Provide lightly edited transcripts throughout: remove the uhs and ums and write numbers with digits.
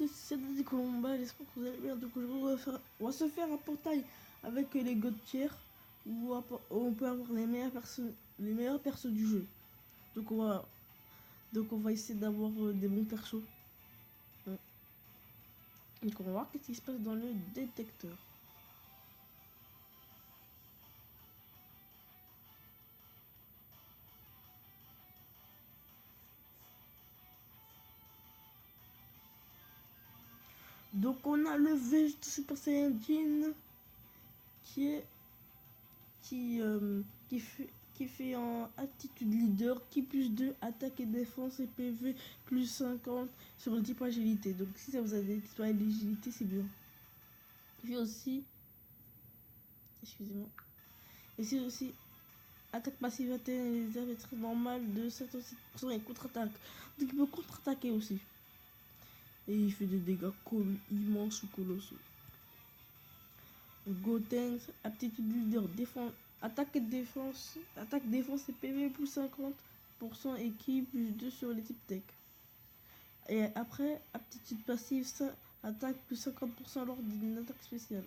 c'est des Colomba, j'espère que vous allez bien. Donc aujourd'hui on va se faire un portail avec les god tiers où on peut avoir les meilleurs persos du jeu. Donc on va essayer d'avoir des bons persos. Donc on va voir qu'est-ce qui se passe dans le détecteur. Donc on a le Vegeta Super Saiyan Jin qui fait en attitude leader, qui plus 2 attaque et défense et PV plus 50 sur le type agilité. Donc si ça vous a des types agilité, c'est bien. Puis aussi, excusez-moi, et c'est aussi attaque passive atteint les armes très normales de 7% et contre-attaque. Donc il peut contre-attaquer aussi. Et il fait des dégâts immenses ou colossaux. Gotenks, aptitude leader, défense, attaque, défense et PV plus 50% et ki plus 2 sur les types tech. Et après, aptitude passive, ça attaque plus 50% lors d'une attaque spéciale.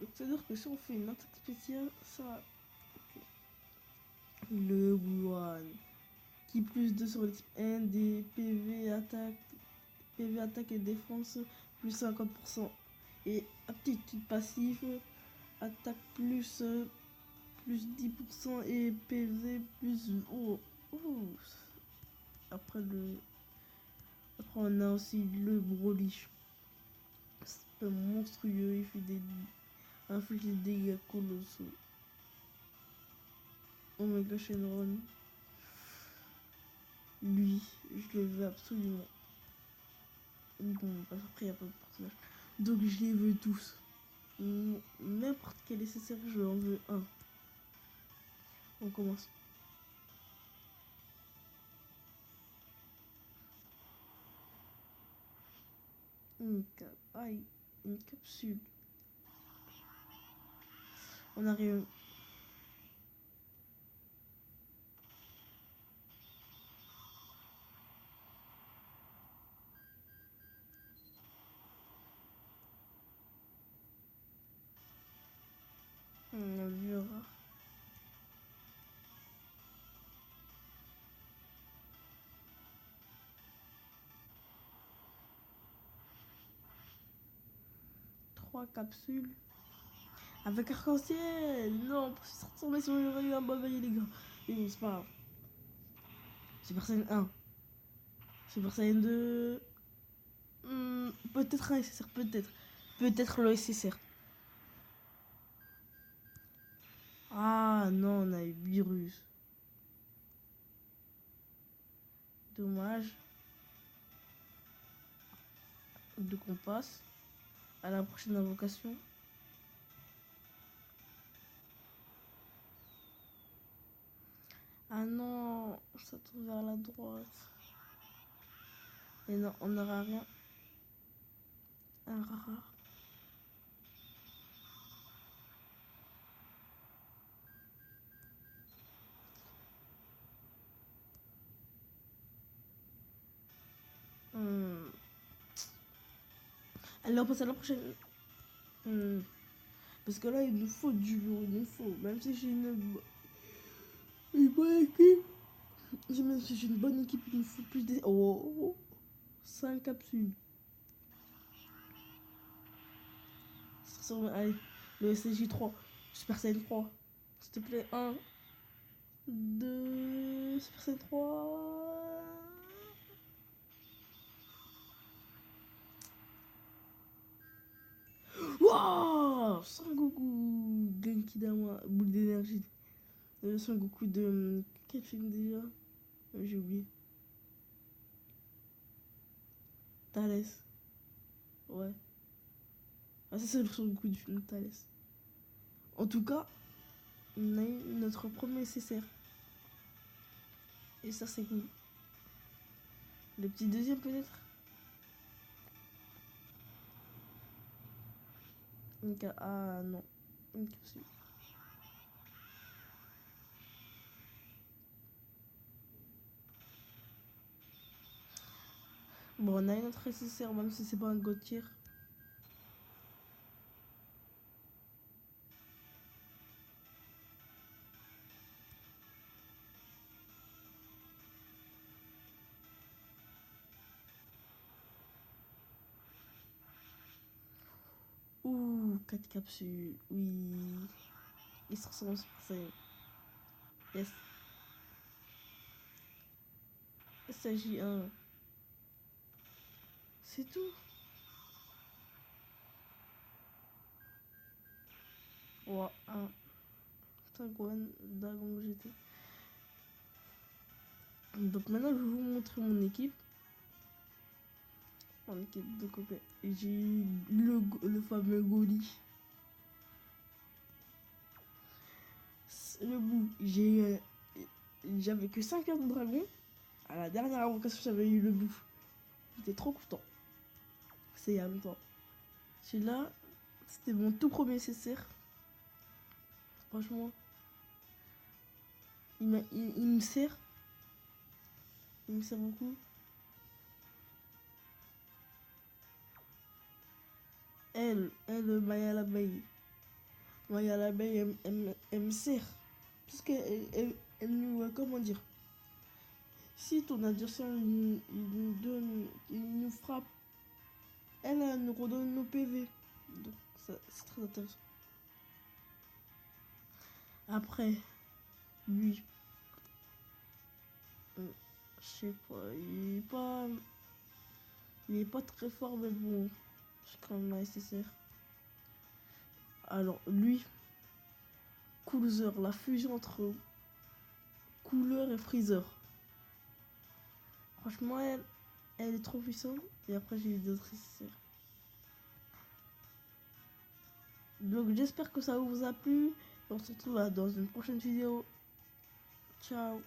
Donc c'est-à-dire que si on fait une attaque spéciale, ça... Le Wuhan, qui plus 2 sur les types N, des PV attaque et défense plus 50%. Et aptitude passive, attaque plus 10% et PV plus... Après on a aussi le Broly. C'est un monstrueux, il fait inflige des dégâts colossaux. Omega Shenron. Lui, je le veux absolument. Bon, après il n'y a pas de personnage. Donc je les veux tous. N'importe quel nécessaire, je en veux un. On commence. Une capsule. On arrive. On verra. Trois capsules. Avec arc-en-ciel. Non, pour se transformer sur le rayon, bah les gars. Mais bon, c'est pas grave. Super Saiyan 1. Super Saiyan 2. Peut-être un SSR, peut-être. Peut-être le SSR. Ah non, on a eu virus. Dommage. Donc on passe à la prochaine invocation. Ah non, ça tourne vers la droite. Et non, on n'aura rien. Un rare. Alors on passe à la prochaine. Parce que là, il nous faut du lourd, il nous faut. Même si j'ai une bonne équipe. Même si j'ai une bonne équipe, il nous faut plus de... 5 capsules. Allez, le SJ 3. Super Saiyan 3. S'il te plaît, 1, 2, Super Saiyan 3. Wouah, Sangoku, Genki Dama, boule d'énergie. Sangoku de... Quel film déjà? J'ai oublié. Thalès. Ouais. Ah, ça c'est le Sangoku du film Thalès. En tout cas, on a eu notre premier nécessaire. Et ça c'est cool. Le petit deuxième peut-être. Ah non. Une capsule. Bon, on a une autre nécessaire, même si c'est pas un Gauthier. Ouh, 4 capsules. Oui. Il se ressemble sur ça. Yes. Il s'agit un. C'est tout. Ouais, un. Tagwan, Dragon GT. Donc maintenant, je vais vous montrer mon équipe. Mon équipe de copains. J'ai le fameux Goli. Le bout, j'avais que 5 cartes de dragon. À la dernière invocation, j'avais eu le bout. J'étais trop content. C'est il y a longtemps. Celui-là, c'était mon tout premier CCR. Franchement, il me sert. Il me sert beaucoup. Maya l'abeille. Maya l'abeille, elle me sert. Puisqu'elle elle nous. Comment dire? Si ton adversaire il nous frappe, elle nous redonne nos PV. Donc, c'est très intéressant. Après, lui, je sais pas, il est pas très fort, mais bon, c'est quand même nécessaire. Alors, lui, Coolzer, la fusion entre Cooler et Freezer. Franchement, elle est trop puissante. Et après, j'ai eu d'autres nécessaires. Donc, j'espère que ça vous a plu. On se retrouve dans une prochaine vidéo. Ciao.